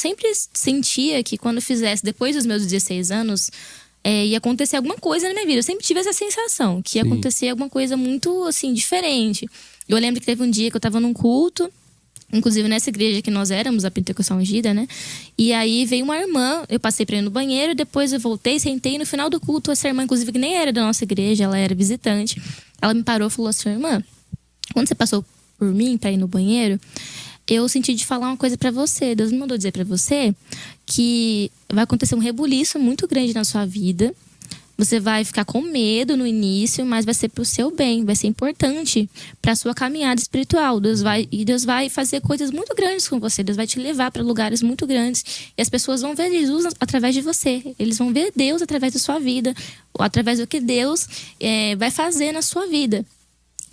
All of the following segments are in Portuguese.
Sempre sentia que quando fizesse, depois dos meus 16 anos, ia acontecer alguma coisa na minha vida. Eu sempre tive essa sensação que ia acontecer alguma coisa muito, assim, diferente. Eu lembro que teve um dia que eu tava num culto, inclusive nessa igreja que nós éramos, a Pentecostal Ungida, né? E aí veio uma irmã, eu passei pra ir no banheiro, depois eu voltei, sentei, no final do culto, essa irmã, inclusive, que nem era da nossa igreja, ela era visitante. Ela me parou e falou assim: irmã, quando você passou por mim pra ir no banheiro, eu senti de falar uma coisa pra você. Deus me mandou dizer pra você que vai acontecer um rebuliço muito grande na sua vida. Você vai ficar com medo no início, mas vai ser pro seu bem, vai ser importante pra sua caminhada espiritual. Deus vai fazer coisas muito grandes com você. Deus vai te levar pra lugares muito grandes. E as pessoas vão ver Jesus através de você. Eles vão ver Deus através da sua vida, ou através do que Deus vai fazer na sua vida.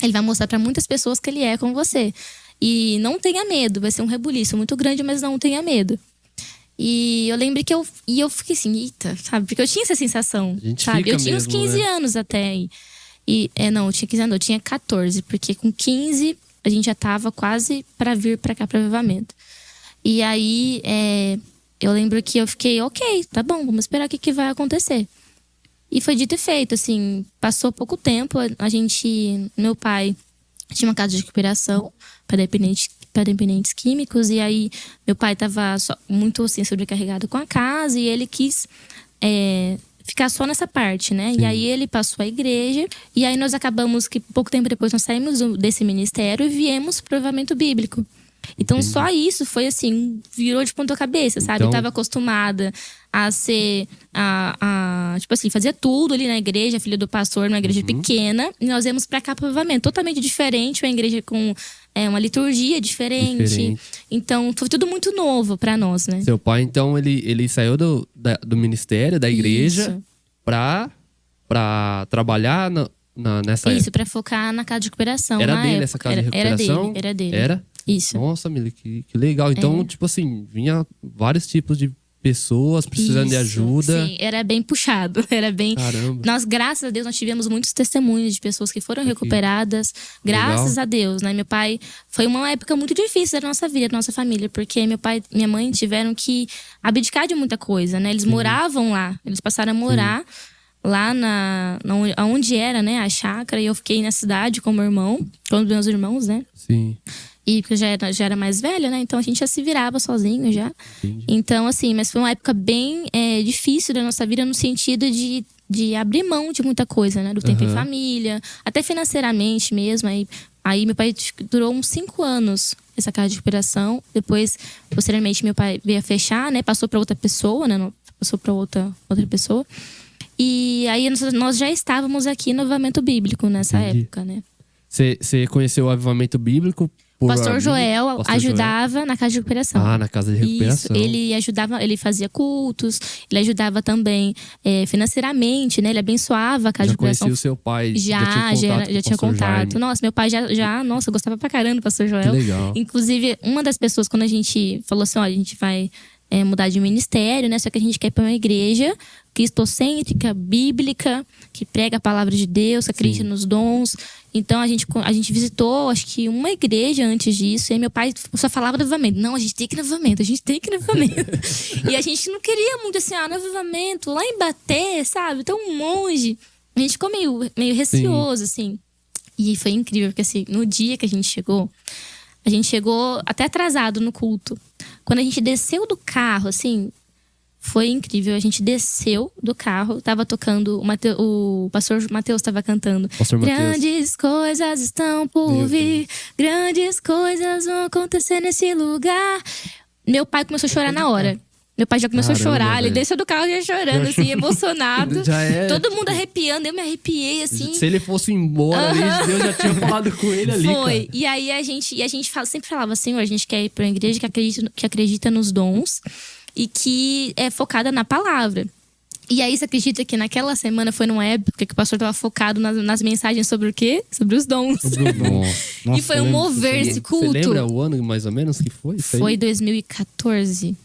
Ele vai mostrar pra muitas pessoas que Ele é com você. E não tenha medo, vai ser um rebuliço muito grande, mas não tenha medo. E eu lembro que eu fiquei assim, eita, sabe? Porque eu tinha essa sensação, sabe? Eu tinha uns 15 anos até. Não, eu tinha 15 anos, eu tinha 14. Porque com 15 a gente já tava quase pra vir pra cá, pra avivamento. E aí, eu lembro que eu fiquei, ok, tá bom, vamos esperar o que vai acontecer. E foi dito e feito, assim, passou pouco tempo, meu pai tinha uma casa de recuperação para dependentes químicos. E aí, meu pai tava muito, assim, sobrecarregado com a casa. E ele quis ficar só nessa parte, né? Sim. E aí, ele passou a igreja. E aí, nós acabamos que, pouco tempo depois, nós saímos desse ministério e viemos pro avivamento bíblico. Então, entendi. Só isso foi assim, virou de ponta cabeça, sabe? Então... Eu tava acostumada a ser, tipo assim, fazia tudo ali na igreja, filha do pastor, numa igreja pequena. E nós viemos pra cá pro avivamento, totalmente diferente, uma igreja com uma liturgia diferente. Então, foi tudo muito novo pra nós, né? Seu pai, então, ele saiu do ministério, da igreja, pra trabalhar nessa... Isso, pra focar na casa de recuperação. Era dele essa casa de recuperação? Era dele. Era? Isso. Nossa, Mili, que legal. Então, tipo assim, vinha vários tipos de pessoas precisando de ajuda. Sim, era bem puxado. Era bem... Caramba. Nós, graças a Deus, nós tivemos muitos testemunhos de pessoas que foram recuperadas. Graças legal. A Deus, né? Meu pai... Foi uma época muito difícil da nossa vida, da nossa família. Porque meu pai e minha mãe tiveram que abdicar de muita coisa, né? Eles moravam lá. Eles passaram a morar... lá onde era, né, a chácara. E eu fiquei na cidade com meu irmão, com os meus irmãos, né? Sim. E porque eu já era mais velha, né? Então a gente já se virava sozinho já. Entendi. Então, assim, mas foi uma época bem difícil da nossa vida no sentido de abrir mão de muita coisa, né? Do tempo em família, até financeiramente mesmo. Aí meu pai durou uns 5 anos essa casa de recuperação. Depois, posteriormente, meu pai veio a fechar, né? Passou para outra pessoa, né? Passou para outra pessoa. E aí nós já estávamos aqui no avivamento bíblico nessa época, né? Você conheceu o avivamento bíblico? O pastor Joel ajudava na casa de recuperação. Ah, na casa de recuperação. Isso, ele ajudava, ele fazia cultos, ele ajujava também financeiramente, né? Ele abençoava a casa de recuperação. Já conhecia o seu pai? Já tinha contato. Jaime. Nossa, meu pai nossa, eu gostava pra caramba do pastor Joel. Que legal. Inclusive, uma das pessoas, quando a gente falou assim, olha, a gente vai mudar de ministério, né? Só que a gente quer ir pra uma igreja cristocêntrica, bíblica, que prega a palavra de Deus, que acredita nos dons. Então a gente visitou, acho que uma igreja antes disso. E aí meu pai só falava do avivamento. Não, a gente tem que ir no avivamento, a gente tem que ir no avivamento. E a gente não queria muito assim, no avivamento, lá em Baté, sabe? Tão longe. A gente ficou meio receoso, assim. E foi incrível, porque assim, no dia que a gente chegou até atrasado no culto. Quando a gente desceu do carro, assim, foi incrível. A gente desceu do carro, tava tocando, o pastor Mateus tava cantando. Grandes coisas estão por vir, grandes coisas vão acontecer nesse lugar. Meu pai começou a chorar na hora. Meu pai já começou a chorar, ele desceu do carro já chorando, assim, emocionado. Todo mundo arrepiando, eu me arrepiei, assim. Se ele fosse embora ali, Deus já tinha falado com ele ali, foi. Cara. E aí a gente sempre falava, Senhor, a gente quer ir pra uma igreja que acredita nos dons e que é focada na palavra. E aí você acredita que naquela semana foi numa época que o pastor estava focado nas mensagens sobre o quê? Sobre os dons. Nossa, e foi um mover esse culto. Você lembra o ano mais ou menos que foi? Foi 2014.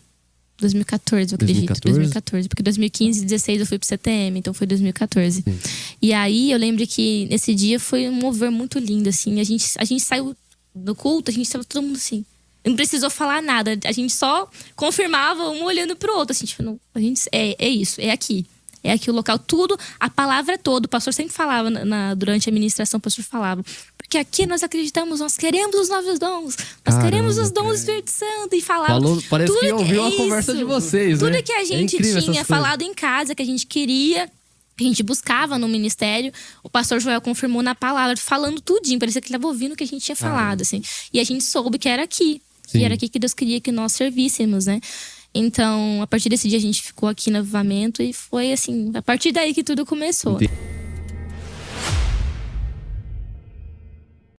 2014, eu acredito. 2014. Porque 2015, 2016 eu fui pro CTM, então foi 2014. Sim. E aí eu lembro que nesse dia foi um mover muito lindo, assim. A gente saiu do culto, a gente tava todo mundo assim. Não precisou falar nada. A gente só confirmava um olhando pro outro. Assim, tipo, não, a gente, é isso, é aqui. É aqui o local, tudo, a palavra toda. O pastor sempre falava, durante a ministração, o pastor falava. Porque aqui nós acreditamos, nós queremos os novos dons. Nós queremos os dons do Espírito Santo. E falava. Falou, parece que ouviu a conversa de vocês, tudo né? Que a gente tinha falado em casa, que a gente queria, que a gente buscava no ministério, o pastor Joel confirmou na palavra, falando tudinho. Parecia que ele estava ouvindo o que a gente tinha falado, assim. E a gente soube que era aqui. Sim. Que era aqui que Deus queria que nós servíssemos, né? Então, a partir desse dia, a gente ficou aqui no Avivamento. E foi assim, a partir daí que tudo começou. Entendi.